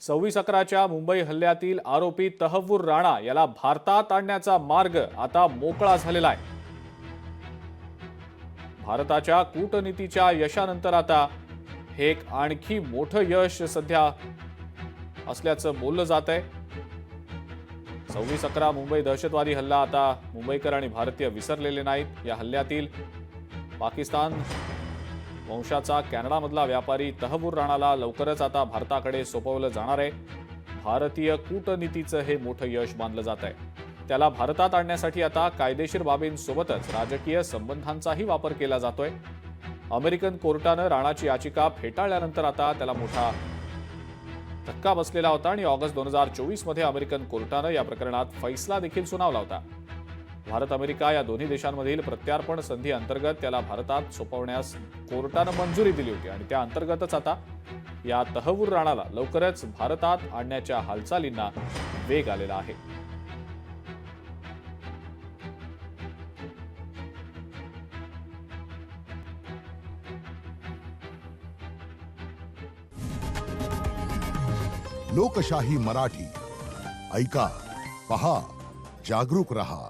26/11च्या मुंबई हल्ल्यातील आरोपी तहव्वूर राणा याला भारतात आणण्याचा मार्ग आता मोकळा झालेला आहे। भारताच्या कूटनीतीच्या यशानंतर आता हे एक आणखी मोठं यश सध्या असल्याचं बोललं जात आहे। 26/11 मुंबई दहशतवादी हल्ला आता मुंबईकर आणि भारतीय विसरलेले नाहीत। या हल्ल्यातील पाकिस्तान वंशाचा कॅनडामधला व्यापारी तहव्वूर राणाला लवकरच आता भारताकडे सोपवलं जाणार आहे। भारतीय कूटनीतीचं हे मोठं यश मानलं जात आहे। त्याला भारतात आणण्यासाठी आता कायदेशीर बाबींसोबतच राजकीय संबंधांचाही वापर केला जातोय। अमेरिकन कोर्टानं राणाची याचिका फेटाळल्यानंतर आता त्याला मोठा धक्का बसलेला होता आणि ऑगस्ट 2024 मध्ये अमेरिकन कोर्टानं या प्रकरणात फैसला देखील सुनावला होता। भारत अमेरिका या दोन्ही देशांमधील प्रत्यार्पण संधी अंतर्गत त्याला भारतात सोपवण्यास कोर्टानं मंजुरी दिली होती आणि त्या अंतर्गतच आता या तहव्वूर राणाला लवकरच भारतात आणण्याच्या हालचालींना वेग आलेला आहे। लोकशाही मराठी ऐका, पहा, जागरूक रहा।